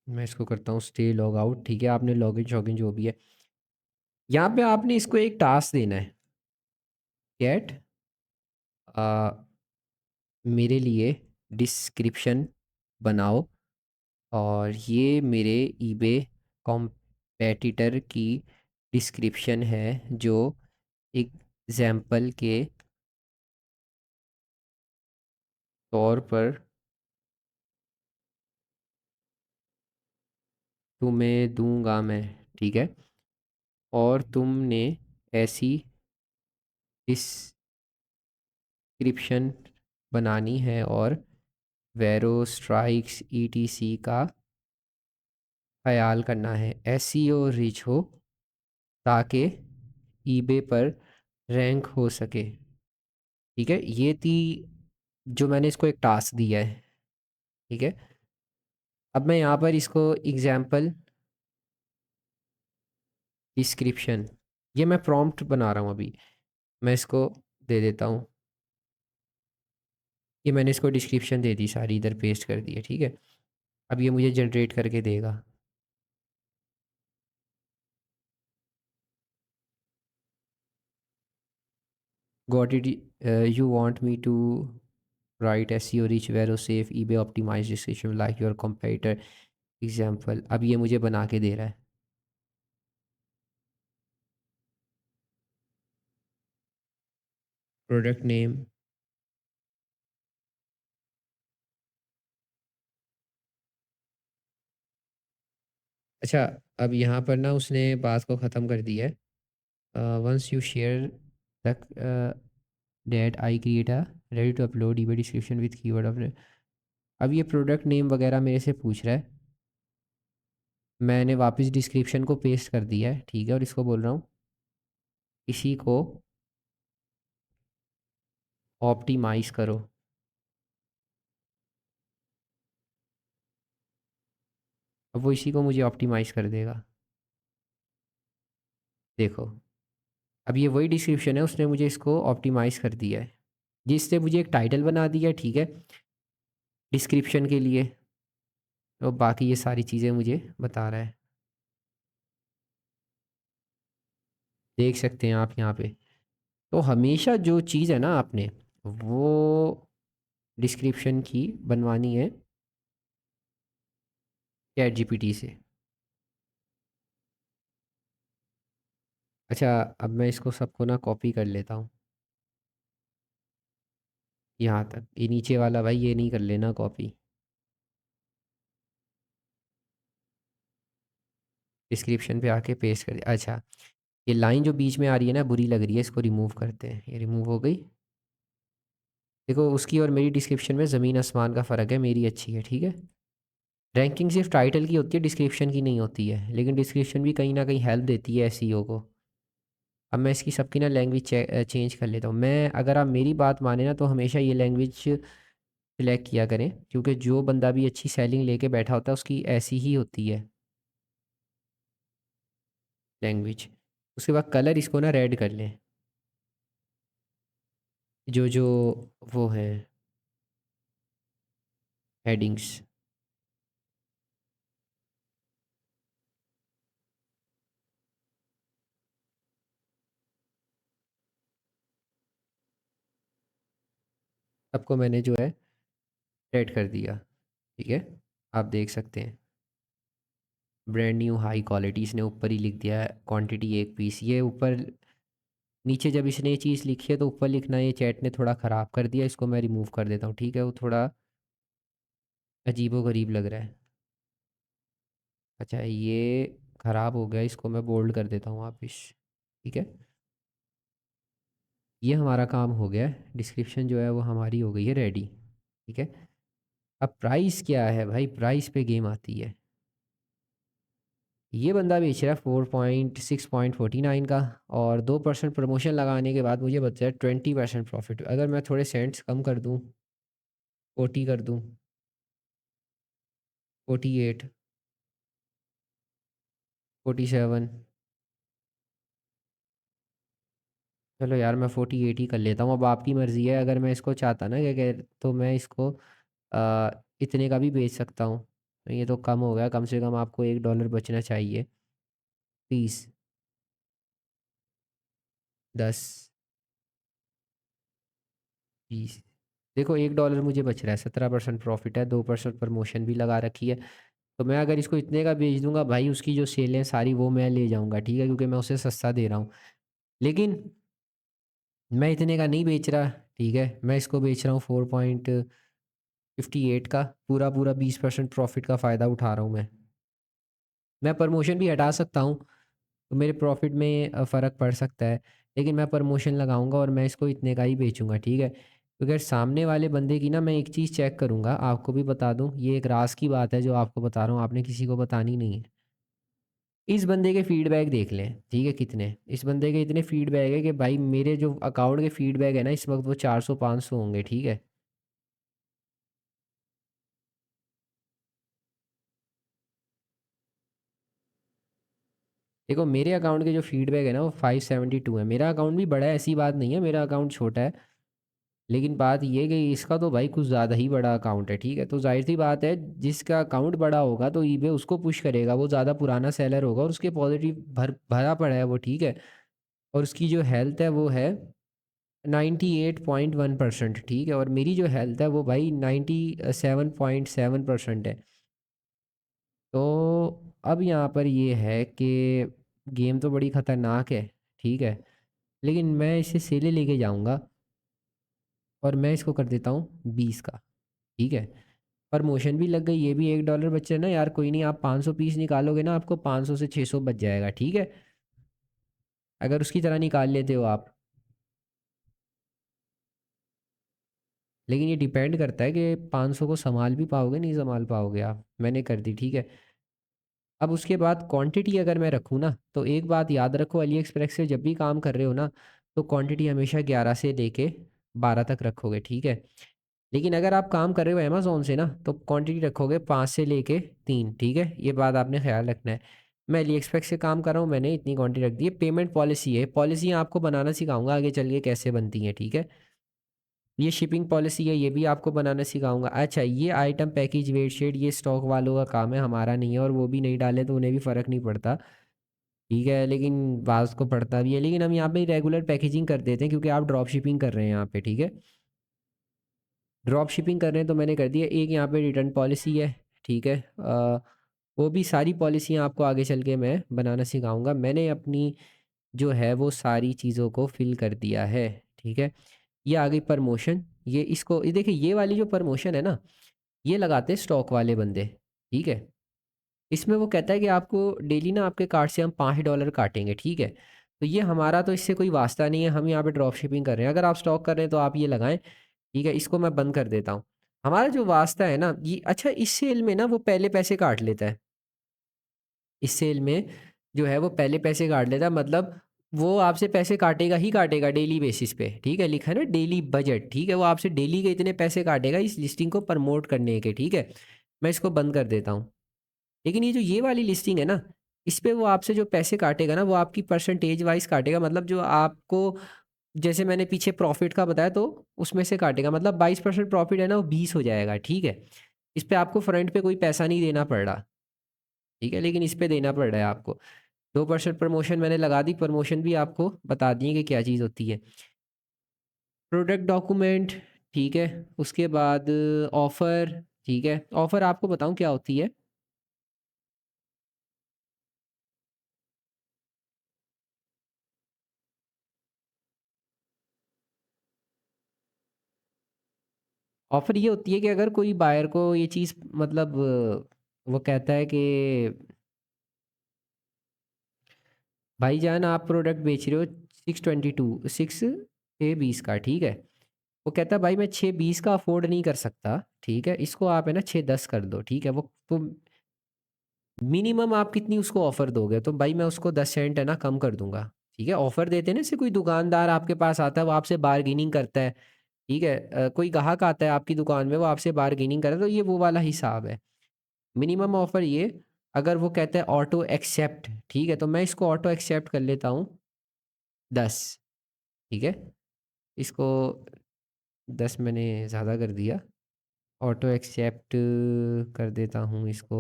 मैं इसको करता हूँ स्टे लॉग आउट, ठीक है, आपने लॉगिन शॉगिन जो भी है, यहाँ पे आपने इसको एक टास्क देना है। गेट मेरे लिए डिस्क्रिप्शन बनाओ, और ये मेरे ईबे कॉम्पेटिटर की डिस्क्रिप्शन है, जो एग्जाम्पल के तौर पर तुम्हें दूंगा मैं, ठीक है। और तुमने ऐसी डिस्क्रिप्शन बनानी है और वेरो स्ट्राइक्स ईटीसी का ख्याल करना है, एसईओ रिच हो ताकि ईबे पर रैंक हो सके, ठीक है। ये थी जो मैंने इसको एक टास्क दिया है, ठीक है। अब मैं यहाँ पर इसको एग्जाम्पल डिस्क्रिप्शन, ये मैं प्रॉम्प्ट बना रहा हूँ अभी, मैं इसको दे देता हूँ। ये मैंने इसको डिस्क्रिप्शन दे दी सारी, इधर पेस्ट कर दी है, ठीक है। अब ये मुझे जनरेट करके देगा। Got it, you want me to write SEO rich वेरो safe eBay optimise description like your competitor example. अब ये मुझे बना के दे रहा है। प्रोडक्ट नेम, अच्छा, अब यहाँ पर ना उसने बात को ख़त्म कर दिया है। वंस यू शेयर तक date I create a ready to upload eBay description with keyword of. अब ये प्रोडक्ट नेम वगैरह मेरे से पूछ रहा है, मैंने वापस डिस्क्रिप्शन को पेस्ट कर दिया है, ठीक है, और इसको बोल रहा हूँ इसी को ऑप्टिमाइज़ करो। अब वो इसी को मुझे ऑप्टिमाइज़ कर देगा, देखो। अब ये वही डिस्क्रिप्शन है, उसने मुझे इसको ऑप्टिमाइज़ कर दिया है, जिससे मुझे एक टाइटल बना दिया है, ठीक है, डिस्क्रिप्शन के लिए। और बाकी ये सारी चीज़ें मुझे बता रहा है, देख सकते हैं आप यहाँ पे। तो हमेशा जो चीज़ है ना आपने, वो डिस्क्रिप्शन की बनवानी है चैट जीपीटी से। अच्छा, अब मैं इसको सबको ना कॉपी कर लेता हूँ यहाँ तक, ये नीचे वाला भाई ये नहीं कर लेना कॉपी। डिस्क्रिप्शन पे आके पेस्ट कर दिया। अच्छा, ये लाइन जो बीच में आ रही है ना बुरी लग रही है, इसको रिमूव करते हैं, ये रिमूव हो गई। देखो, उसकी और मेरी डिस्क्रिप्शन में ज़मीन आसमान का फ़र्क है, मेरी अच्छी है, ठीक है। रैंकिंग सिर्फ टाइटल की होती है, डिस्क्रिप्शन की नहीं होती है, लेकिन डिस्क्रिप्शन भी कहीं ना कहीं हेल्प देती है एसईओ को। अब मैं इसकी सबकी ना लैंग्वेज चेंज कर लेता हूँ। मैं, अगर आप मेरी बात माने ना, तो हमेशा ये लैंग्वेज सिलेक्ट किया करें, क्योंकि जो बंदा भी अच्छी सेलिंग लेके बैठा होता है उसकी ऐसी ही होती है लैंग्वेज। उसके बाद कलर इसको ना रेड कर लें, जो जो वो है हेडिंग्स। सबको मैंने जो है रेड कर दिया, ठीक है। आप देख सकते हैं ब्रांड न्यू हाई क्वालिटी, इसने ऊपर ही लिख दिया है, क्वांटिटी 1 पीस। ये ऊपर नीचे जब इसने ये चीज़ लिखी है तो ऊपर लिखना ये चैट ने थोड़ा ख़राब कर दिया, इसको मैं रिमूव कर देता हूँ, ठीक है, वो थोड़ा अजीबो गरीब लग रहा है। अच्छा, ये ख़राब हो गया, इसको मैं बोल्ड कर देता हूँ वापिस, ठीक है। ये हमारा काम हो गया है, डिस्क्रिप्शन जो है वो हमारी हो गई है रेडी, ठीक है। अब प्राइस क्या है भाई, प्राइस पे गेम आती है। ये बंदा बेच रहा है 6.49 का, और 2% प्रमोशन लगाने के बाद मुझे बचा है 20% प्रॉफिट। अगर मैं थोड़े सेंट्स कम कर दूँ, 40 कर दूँ, 48, 47, चलो यार मैं 48 ही कर लेता हूँ। अब आपकी मर्ज़ी है, अगर मैं इसको चाहता ना क्या कह, तो मैं इसको इतने का भी बेच सकता हूँ। ये तो कम हो गया, कम से कम आपको $1 बचना चाहिए। 30, 10, 20, देखो $1 मुझे बच रहा है, 17% प्रॉफिट है, 2% प्रमोशन भी लगा रखी है। तो मैं अगर इसको इतने का बेच दूंगा भाई, उसकी जो सेल है सारी वो मैं ले जाऊंगा, ठीक है, क्योंकि मैं उसे सस्ता दे रहा हूँ। लेकिन मैं इतने का नहीं बेच रहा, ठीक है, मैं इसको बेच रहा हूँ 4.58 का, पूरा पूरा 20% प्रॉफिट का फ़ायदा उठा रहा हूँ मैं प्रमोशन भी हटा सकता हूँ, तो मेरे प्रॉफिट में फ़र्क पड़ सकता है। लेकिन मैं प्रमोशन लगाऊंगा और मैं इसको इतने का ही बेचूंगा, ठीक है। तो अगर सामने वाले बंदे की ना, मैं एक चीज़ चेक करूंगा, आपको भी बता दूं, ये एक राज की बात है जो आपको बता रहा हूँ, आपने किसी को बतानी नहीं है। इस बंदे के फीडबैक देख लें, ठीक है, कितने इस बंदे के इतने फीडबैक है कि भाई मेरे जो अकाउंट के फीडबैक है ना इस वक्त वो 400-500 होंगे, ठीक है। देखो मेरे अकाउंट के जो फीडबैक है ना वो 572 है। मेरा अकाउंट भी बड़ा है, ऐसी बात नहीं है, मेरा अकाउंट छोटा है। लेकिन बात ये कि इसका तो भाई कुछ ज़्यादा ही बड़ा अकाउंट है, ठीक है। तो जाहिर सी बात है, जिसका अकाउंट बड़ा होगा तो ईबे उसको पुश करेगा, वो ज़्यादा पुराना सेलर होगा और उसके पॉजिटिव भरा पड़ा है वो, ठीक है। और उसकी जो हेल्थ है वो है 98.1%, ठीक है। और मेरी जो हेल्थ है वो भाई 97.7% है। तो अब यहाँ पर ये है कि गेम तो बड़ी ख़तरनाक है, ठीक है। लेकिन मैं इसे सेले लेके जाऊँगा और मैं इसको कर देता हूँ 20 का, ठीक है। प्रमोशन भी लग गई, ये भी $1 बचे ना यार, कोई नहीं, आप 500 पीस निकालोगे ना, आपको 500 से 600 बच जाएगा, ठीक है। अगर उसकी तरह निकाल लेते हो आप। लेकिन ये डिपेंड करता है कि 500 को संभाल भी पाओगे नहीं संभाल पाओगे आप। मैंने कर दी, ठीक है। अब उसके बाद क्वांटिटी अगर मैं रखूँ ना, तो एक बात याद रखो, अली एक्सप्रेस से जब भी काम कर रहे हो ना, तो क्वांटिटी हमेशा 11 से लेके 12 तक रखोगे, ठीक है। लेकिन अगर आप काम कर रहे हो अमेज़ोन से ना, तो क्वांटिटी रखोगे 5 से लेके 3, ठीक है। ये बात आपने ख्याल रखना है। मैं अली एक्सप्रेस से काम कर रहा हूँ, मैंने इतनी क्वांटिटी रख दी है। पेमेंट पॉलिसी है, पॉलिसियाँ आपको बनाना सिखाऊंगा आगे चल के कैसे बनती हैं, ठीक है। ये शिपिंग पॉलिसी है, ये भी आपको बनाना सिखाऊंगा। अच्छा, ये आइटम पैकेज वेट शेड ये स्टॉक वालों का काम है, हमारा नहीं है, और वो भी नहीं डाले तो उन्हें भी फ़र्क नहीं पड़ता, ठीक है। लेकिन बाज़ को पड़ता भी है, लेकिन हम यहाँ पे रेगुलर पैकेजिंग कर देते हैं क्योंकि आप ड्रॉप शिपिंग कर रहे हैं यहाँ पे, ठीक है। ड्रॉप शिपिंग कर रहे हैं तो मैंने कर दिया। एक यहाँ पे रिटर्न पॉलिसी है, ठीक है। वो भी सारी पॉलिसियाँ आपको आगे चल के मैं बनाना सिखाऊंगा। मैंने अपनी जो है वो सारी चीज़ों को फिल कर दिया है, ठीक है। ये आ गई प्रमोशन। ये इसको ये देखिए, ये वाली जो प्रमोशन है ना, ये लगाते हैं स्टॉक वाले बंदे, ठीक है। इसमें वो कहता है कि आपको डेली ना आपके कार्ड से हम $5 काटेंगे, ठीक है। तो ये हमारा तो इससे कोई वास्ता नहीं है, हम यहाँ पे ड्रॉप शिपिंग कर रहे हैं। अगर आप स्टॉक कर रहे हैं तो आप ये लगाएं, ठीक है। इसको मैं बंद कर देता हूँ। हमारा जो वास्ता है ना ये, अच्छा, इस सेल में ना वो पहले पैसे काट लेता है। इस सेल में जो है वो पहले पैसे काट लेता है, मतलब वो आपसे पैसे काटेगा ही काटेगा डेली बेसिस पे, ठीक है। लिखा है ना डेली बजट, ठीक है। वो आपसे डेली के इतने पैसे काटेगा इस लिस्टिंग को प्रमोट करने के, ठीक है। मैं इसको बंद कर देता हूँ। लेकिन ये जो ये वाली लिस्टिंग है ना, इस पे वो आपसे जो पैसे काटेगा ना, वो आपकी परसेंटेज वाइज काटेगा, मतलब जो आपको, जैसे मैंने पीछे प्रॉफिट का बताया तो उसमें से काटेगा, मतलब 22% प्रॉफिट है ना, वो 20 हो जाएगा, ठीक है। इस पे आपको फ्रंट पे कोई पैसा नहीं देना पड़ रहा, ठीक है। लेकिन इस पे देना पड़ रहा है आपको। 2% प्रमोशन मैंने लगा दी, प्रमोशन भी आपको बता दिए कि क्या चीज़ होती है। प्रोडक्ट डॉक्यूमेंट, ठीक है। उसके बाद ऑफ़र, ठीक है। ऑफ़र आपको बताऊँ क्या होती है? ऑफ़र ये होती है कि अगर कोई बायर को ये चीज़, मतलब वो कहता है कि भाईजान आप प्रोडक्ट बेच रहे हो 622 6 6 20 का, ठीक है। वो कहता है भाई मैं 6 20 का अफोर्ड नहीं कर सकता, ठीक है, इसको आप है ना 6-10 कर दो, ठीक है? वो तो मिनिमम आप कितनी उसको ऑफ़र दोगे? तो भाई मैं उसको 10 सेंट है ना कम कर दूँगा, ठीक है? ऑफ़र देते हैं ना, जैसे कोई दुकानदार आपके पास आता है, वो आपसे बार्गेनिंग करता है, ठीक है? कोई ग्राहक आता है आपकी दुकान में, वो आपसे बार्गेनिंग करे, तो ये वो वाला हिसाब है। मिनिमम ऑफ़र ये, अगर वो कहता है ऑटो एक्सेप्ट, ठीक है? तो मैं इसको ऑटो एक्सेप्ट कर लेता हूँ 10, ठीक है? इसको 10 मैंने ज़्यादा कर दिया, ऑटो एक्सेप्ट कर देता हूँ इसको।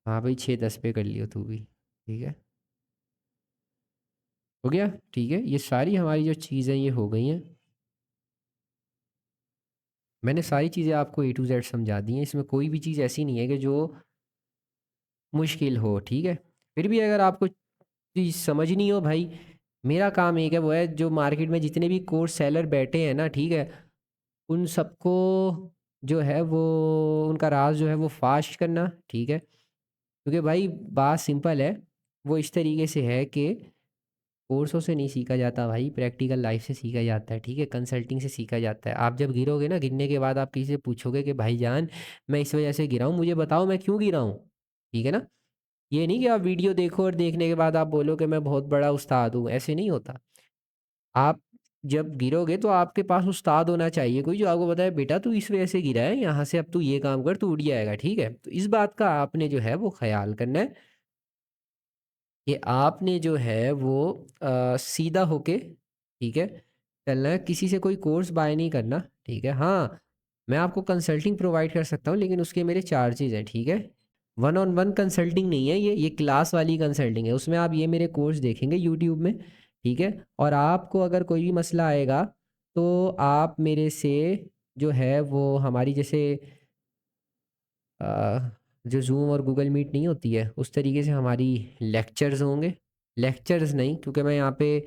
हाँ भाई, 6-10 पे कर लियो तू भी, ठीक है? हो गया, ठीक है? ये सारी हमारी जो चीज़ें ये हो गई हैं। मैंने सारी चीज़ें आपको ए टू ज़ेड समझा दी हैं, इसमें कोई भी चीज़ ऐसी नहीं है कि जो मुश्किल हो, ठीक है? फिर भी अगर आपको चीज़ समझनी हो भाई, मेरा काम एक है, वो है जो मार्केट में जितने भी कोर्स सेलर बैठे हैं ना, ठीक है? उन सबको जो है वो उनका राज़ जो है वो फ़ाश करना, ठीक है? क्योंकि भाई बात सिंपल है, वो इस तरीके से है कि कोर्सों से नहीं सीखा जाता भाई, प्रैक्टिकल लाइफ से सीखा जाता है, ठीक है? कंसल्टिंग से सीखा जाता है। आप जब गिरोगे ना, गिरने के बाद आप किसी से पूछोगे कि भाईजान मैं इस वजह से गिरा हूँ, मुझे बताओ मैं क्यों गिरा हूँ? ठीक है ना? ये नहीं कि आप वीडियो देखो और देखने के बाद आप बोलो कि मैं बहुत बड़ा उस्ताद हूँ, ऐसे नहीं होता। आप जब गिरोगे तो आपके पास उस्ताद होना चाहिए कोई, जो आपको बताए बेटा तू इस वजह से गिरा है, यहाँ से अब तू ये काम कर, तू उठ जाएगा, ठीक है? तो इस बात का आपने जो है वो ख़याल करना है कि आपने जो है वो सीधा होके, ठीक है, चलना है, किसी से कोई कोर्स बाय नहीं करना, ठीक है? हाँ, मैं आपको कंसल्टिंग प्रोवाइड कर सकता हूँ, लेकिन उसके मेरे चार्जेज़ हैं, ठीक है? वन ऑन वन कंसल्टिंग नहीं है ये क्लास वाली कंसल्टिंग है, उसमें आप ये मेरे कोर्स देखेंगे यूट्यूब में, ठीक है? और आपको अगर कोई भी मसला आएगा, तो आप मेरे से जो है वो हमारी जैसे अ, जो ज़ूम और गूगल मीट नहीं होती है, उस तरीके से हमारी लेक्चर्स होंगे। लेक्चर्स नहीं, क्योंकि मैं यहाँ पे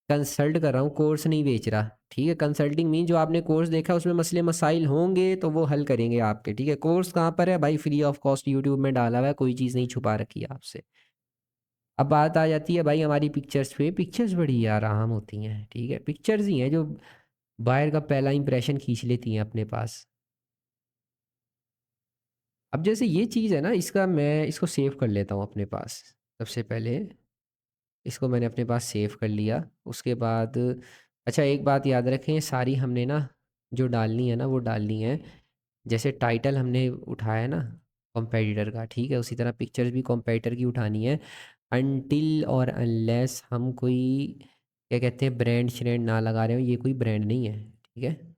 कंसल्ट कर रहा हूँ, कोर्स नहीं बेच रहा, ठीक है? कंसल्टिंग मीन जो आपने कोर्स देखा उसमें मसले मसाइल होंगे तो वो हल करेंगे आपके, ठीक है? कोर्स कहाँ पर है भाई? फ्री ऑफ कॉस्ट यूट्यूब में डाला हुआ है, कोई चीज़ नहीं छुपा रखी है आपसे। अब बात आ जाती है भाई हमारी पिक्चर्स पे, पिक्चर्स बड़ी यार आराम होती हैं, ठीक है? पिक्चर्स ही हैं जो बाहर का पहला इंप्रेशन खींच लेती हैं अपने पास। अब जैसे ये चीज़ है ना, इसका मैं इसको सेव कर लेता हूँ अपने पास। सबसे पहले इसको मैंने अपने पास सेव कर लिया। उसके बाद अच्छा, एक बात याद रखें, सारी हमने ना जो डालनी है ना वो डालनी है। जैसे टाइटल हमने उठाया ना कॉम्पिटिटर का, ठीक है? उसी तरह पिक्चर्स भी कॉम्पिटिटर की उठानी है। अनटिल और अनलेस हम कोई क्या कहते हैं ब्रांड श्रैंड ना लगा रहे हो, ये कोई ब्रांड नहीं है, ठीक है?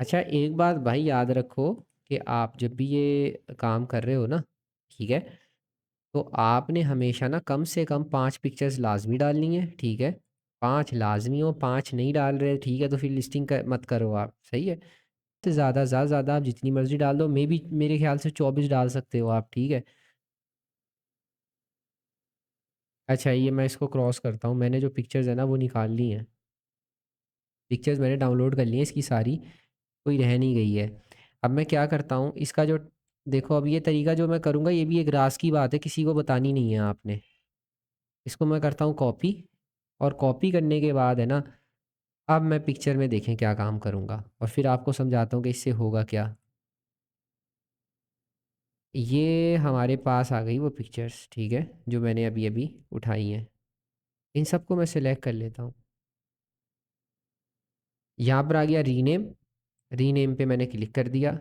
अच्छा, एक बात भाई याद रखो कि आप जब भी ये काम कर रहे हो ना, ठीक है? तो आपने हमेशा ना कम से कम 5 पिक्चर्स लाज़मी डालनी है, ठीक है? 5 लाज़मी हो, 5 नहीं डाल रहे, ठीक है? तो फिर लिस्टिंग क मत करो आप, सही है? से ज़्यादा ज़्यादा आप जितनी मर्ज़ी डाल दो, मेबी मेरे ख़्याल से 24 डाल सकते हो आप, ठीक है? अच्छा, ये मैं इसको क्रॉस करता हूँ, मैंने जो पिक्चर्स है ना वो निकाल ली हैं। पिक्चर्स मैंने डाउनलोड कर ली हैं इसकी सारी, कोई रह नहीं गई है। अब मैं क्या करता हूँ, इसका जो देखो अब ये तरीका जो मैं करूँगा ये भी एक राज़ की बात है, किसी को बतानी नहीं है आपने। इसको मैं करता हूँ कॉपी, और कॉपी करने के बाद है ना, अब मैं पिक्चर में देखें क्या काम करूँगा और फिर आपको समझाता हूँ कि इससे होगा क्या। ये हमारे पास आ गई वो पिक्चर्स, ठीक है? जो मैंने अभी-अभी उठाई हैं। इन सबको मैं सेलेक्ट कर लेता हूँ। यहाँ पर आ गया रीनेम, रीनेम पे मैंने क्लिक कर दिया,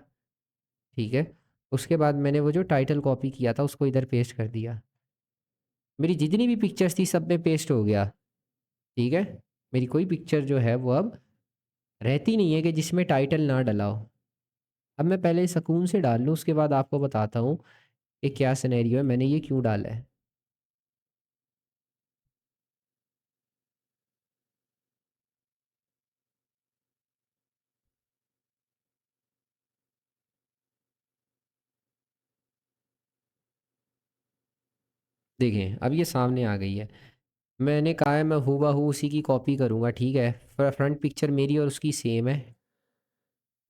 ठीक है? उसके बाद मैंने वो जो टाइटल कॉपी किया था उसको इधर पेस्ट कर दिया। मेरी जितनी भी पिक्चर्स थी सब में पेस्ट हो गया, ठीक है? मेरी कोई पिक्चर जो है वो अब रहती नहीं है कि जिसमें टाइटल ना डला हो। अब मैं पहले सुकून से डाल लूँ, उसके बाद आपको बताता हूँ कि क्या सिनेरियो है, मैंने ये क्यों डाला है। देखें, अब ये सामने आ गई है। मैंने कहा है मैं हूबहू उसी की कॉपी करूँगा, ठीक है? फ्रंट पिक्चर मेरी और उसकी सेम है।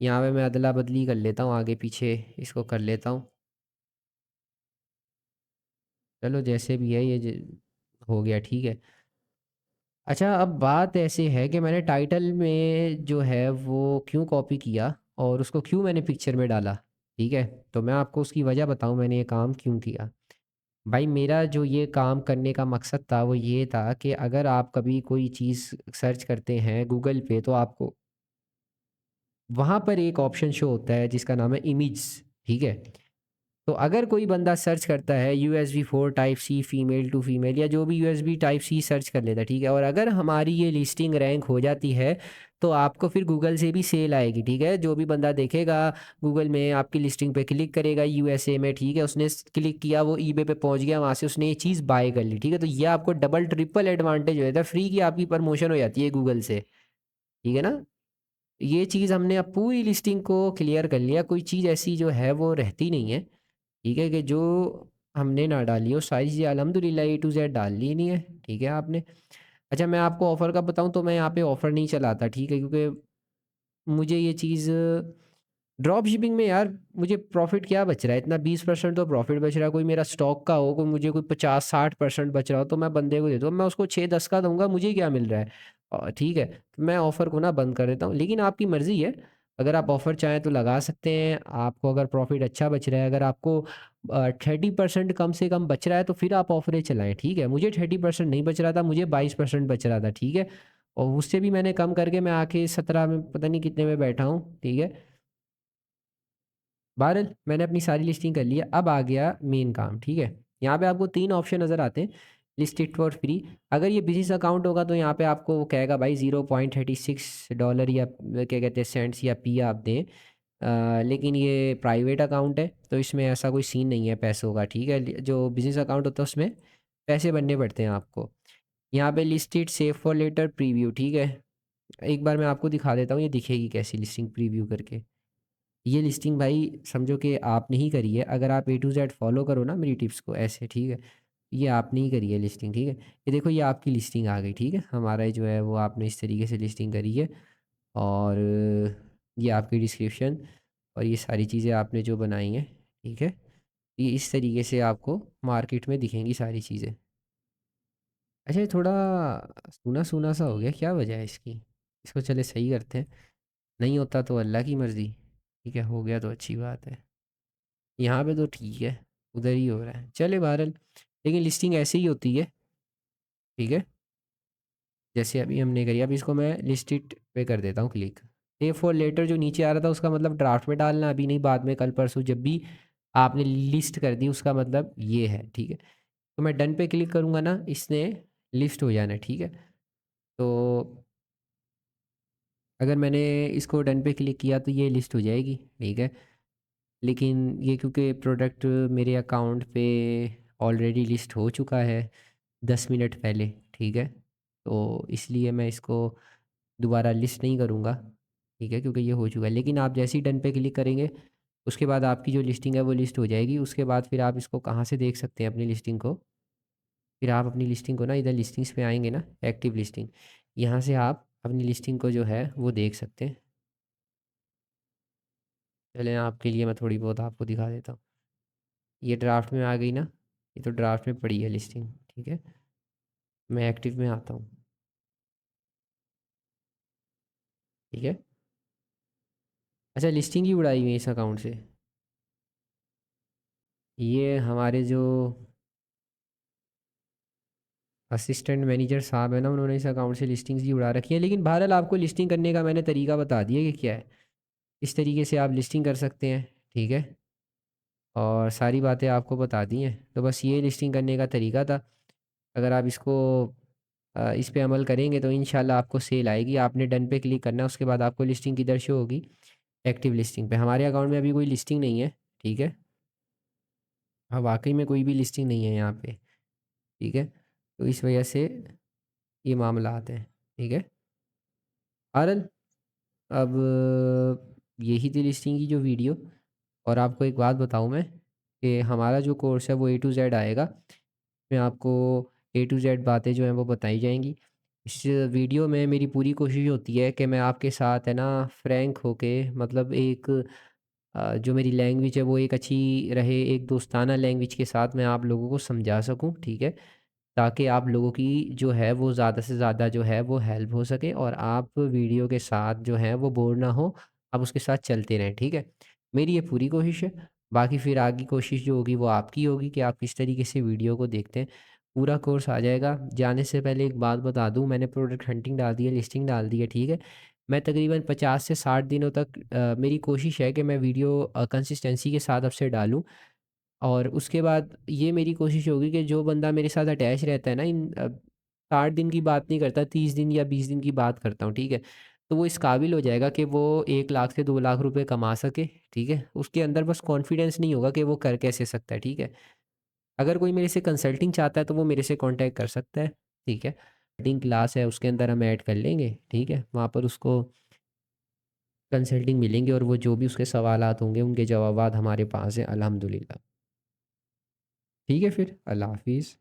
यहाँ पे मैं अदला बदली कर लेता हूँ, आगे पीछे इसको कर लेता हूँ। चलो जैसे भी है ये हो गया, ठीक है। अच्छा, अब बात ऐसे है कि मैंने टाइटल में जो है वो क्यों कॉपी किया और उसको क्यों मैंने पिक्चर में डाला, ठीक है। तो मैं आपको उसकी वजह बताऊं मैंने ये काम क्यों किया। भाई मेरा जो ये काम करने का मकसद था वो ये था कि अगर आप कभी कोई चीज़ सर्च करते हैं गूगल पे तो आपको वहाँ पर एक ऑप्शन शो होता है जिसका नाम है इमेज, ठीक है। तो अगर कोई बंदा सर्च करता है USB 4 type C female to female या जो भी USB टाइप सी सर्च कर लेता है, ठीक है, और अगर हमारी ये लिस्टिंग रैंक हो जाती है तो आपको फिर गूगल से भी सेल आएगी, ठीक है। जो भी बंदा देखेगा गूगल में आपकी लिस्टिंग पे क्लिक करेगा USA में, ठीक है, उसने क्लिक किया वो ईबे पे पहुंच गया, वहाँ से उसने ये चीज़ बाय कर ली, ठीक है। तो ये आपको डबल ट्रिपल एडवांटेज हो जाता है, फ्री की आपकी प्रमोशन हो जाती है गूगल से, ठीक है ना। ये चीज़ हमने अब पूरी लिस्टिंग को क्लियर कर लिया, कोई चीज़ ऐसी जो है वो रहती नहीं है, ठीक है, कि जो हमने ना डाली हो, सारी चीज़ें अल्हम्दुलिल्लाह A to Z डाल ली नहीं है, ठीक है आपने। अच्छा मैं आपको ऑफ़र का बताऊँ तो मैं यहाँ पे ऑफ़र नहीं चलाता, ठीक है, क्योंकि मुझे ये चीज़ ड्रॉप शिपिंग में यार मुझे प्रॉफ़िट क्या बच रहा है इतना, 20% तो प्रॉफ़िट बच रहा है। कोई मेरा स्टॉक का हो, कोई मुझे कोई 50-60% बच रहा हो तो मैं बंदे को दे दूँ, मैं उसको 6-10 का दूँगा, मुझे क्या मिल रहा है। ठीक है, तो मैं ऑफ़र को ना बंद कर देता हूँ, लेकिन आपकी मर्ज़ी है, अगर आप ऑफ़र चाहें तो लगा सकते हैं। आपको अगर प्रॉफ़िट अच्छा बच रहा है, अगर आपको 30% कम से कम बच रहा है तो फिर आप ऑफ़रें चलाएँ, ठीक है। मुझे 30% नहीं बच रहा था, मुझे 22% बच रहा था, ठीक है, और उससे भी मैंने कम करके मैं आके 17 में पता नहीं कितने में बैठा हूँ, ठीक है। बहरहाल मैंने अपनी सारी लिस्टिंग कर ली है, अब आ गया मेन काम, ठीक है। यहाँ पे आपको 3 ऑप्शन नज़र आते हैं, लिस्ट इट फॉर फ्री। अगर ये बिज़नेस अकाउंट होगा तो यहाँ पे आपको वो कहेगा भाई $0.36 या क्या कहते हैं सेंट्स या पी आप दें। लेकिन ये प्राइवेट अकाउंट है तो इसमें ऐसा कोई सीन नहीं है पैसों का, ठीक है। जो बिज़नेस अकाउंट होता है उसमें पैसे भरने पड़ते हैं आपको। यहाँ पे list it save for later preview, ठीक है। एक बार मैं आपको दिखा देता हूँ ये दिखेगी कैसी लिस्टिंग प्रीव्यू करके। ये लिस्टिंग भाई समझो कि आपने ही करी है, अगर आप A to Z फॉलो करो ना मेरी टिप्स को ऐसे, ठीक है, ये आपने ही करी है लिस्टिंग, ठीक है। ये देखो ये आपकी लिस्टिंग आ गई, ठीक है, हमारा जो है वो आपने इस तरीके से लिस्टिंग करी है। और ये आपकी डिस्क्रिप्शन और ये सारी चीज़ें आपने जो बनाई हैं, ठीक है, ये इस तरीके से आपको मार्केट में दिखेंगी सारी चीज़ें। अच्छा ये थोड़ा सूना सूना सा हो गया, क्या वजह है इसकी, इसको चले सही करते हैं। नहीं होता तो अल्लाह की मर्ज़ी, ठीक है, हो गया तो अच्छी बात है। यहाँ पे तो ठीक है, उधर ही हो रहा है, चले बहरहाल। लेकिन लिस्टिंग ऐसे ही होती है, ठीक है, जैसे अभी हमने करी। अब इसको मैं लिस्ट इट पे कर देता हूँ क्लिक। ए फॉर लेटर जो नीचे आ रहा था उसका मतलब ड्राफ्ट में डालना, अभी नहीं, बाद में, कल परसों जब भी आपने लिस्ट कर दी उसका मतलब ये है, ठीक है। तो मैं डन पे क्लिक करूँगा ना, इसने लिस्ट हो जाना है, ठीक है। तो अगर मैंने इसको डन पे क्लिक किया तो ये लिस्ट हो जाएगी, ठीक है। लेकिन ये क्योंकि प्रोडक्ट मेरे अकाउंट पे ऑलरेडी लिस्ट हो चुका है 10 मिनट पहले, ठीक है, तो इसलिए मैं इसको दोबारा लिस्ट नहीं करूँगा, ठीक है, क्योंकि ये हो चुका है। लेकिन आप जैसे ही डन पे क्लिक करेंगे उसके बाद आपकी जो लिस्टिंग है वो लिस्ट हो जाएगी। उसके बाद फिर आप इसको कहाँ से देख सकते हैं अपनी लिस्टिंग को, फिर आप अपनी लिस्टिंग को ना इधर लिस्टिंग्स पे आएंगे ना, एक्टिव लिस्टिंग, यहाँ से आप अपनी लिस्टिंग को जो है वो देख सकते हैं। चलें आपके लिए मैं थोड़ी बहुत आपको दिखा देता हूँ। ये ड्राफ्ट में आ गई ना, ये तो ड्राफ्ट में पड़ी है लिस्टिंग, ठीक है। मैं एक्टिव में आता हूँ, ठीक है। अच्छा लिस्टिंग ही उड़ाई हुई है इस अकाउंट से, ये हमारे जो असिस्टेंट मैनेजर साहब है ना उन्होंने इस अकाउंट से लिस्टिंग्स ही उड़ा रखी है। लेकिन बहरहाल आपको लिस्टिंग करने का मैंने तरीका बता दिया कि क्या है, इस तरीके से आप लिस्टिंग कर सकते हैं, ठीक है, और सारी बातें आपको बता दी हैं। तो बस ये लिस्टिंग करने का तरीका था। अगर आप इसको इस पे अमल करेंगे तो इंशाल्लाह आपको सेल आएगी। आपने डन पे क्लिक करना है, उसके बाद आपको लिस्टिंग किधर शो होगी, एक्टिव लिस्टिंग पे। हमारे अकाउंट में अभी कोई लिस्टिंग नहीं है, ठीक है, हाँ वाकई में कोई भी लिस्टिंग नहीं है यहाँ पे, ठीक है, तो इस वजह से ये मामला आते हैं, ठीक है। आरल अब यही थी लिस्टिंग की जो वीडियो। और आपको एक बात बताऊं मैं कि हमारा जो कोर्स है वो A to Z आएगा, मैं आपको A to Z बातें जो हैं वो बताई जाएंगी। इस वीडियो में मेरी पूरी कोशिश होती है कि मैं आपके साथ है ना फ्रैंक होके, मतलब एक जो मेरी लैंग्वेज है वो एक अच्छी रहे, एक दोस्ताना लैंग्वेज के साथ मैं आप लोगों को समझा सकूँ, ठीक है? ताकि आप लोगों की जो है वो ज़्यादा से ज़्यादा जो है वो हेल्प हो सके और आप वीडियो के साथ जो है वो बोर ना हो, आप उसके साथ चलते रहें, ठीक है? मेरी ये पूरी कोशिश है, बाकी फिर आगे कोशिश जो होगी वो आपकी होगी कि आप किस तरीके से वीडियो को देखते हैं। पूरा कोर्स आ जाएगा। जाने से पहले एक बात बता दूँ, मैंने प्रोडक्ट हंटिंग डाल दी है, लिस्टिंग डाल दी है, ठीक है? मैं तकरीबन 50 से 60 दिनों तक मेरी कोशिश है कि मैं वीडियो कंसिस्टेंसी के साथ अब से डालूँ। और उसके बाद ये मेरी कोशिश होगी कि जो बंदा मेरे साथ अटैच रहता है ना, 60 दिन की बात नहीं करता, 30 दिन या 20 दिन की बात करता हूँ, ठीक है? तो वो इस काबिल हो जाएगा कि वो 1 लाख से 2 लाख रुपए कमा सके, ठीक है? उसके अंदर बस कॉन्फिडेंस नहीं होगा कि वो कर कैसे सकता है, ठीक है? अगर कोई मेरे से कंसल्टिंग चाहता है तो वो मेरे से कॉन्टैक्ट कर सकता है, ठीक है? कंसल्टिंग क्लास है उसके अंदर हम ऐड कर लेंगे, ठीक है? वहाँ पर उसको कंसल्टिंग मिलेंगे और वो जो भी उसके सवालात होंगे उनके जवाबात हमारे पास हैं, अल्हम्दुलिल्लाह। ठीक है फिर, अल्लाह हाफ़िज़।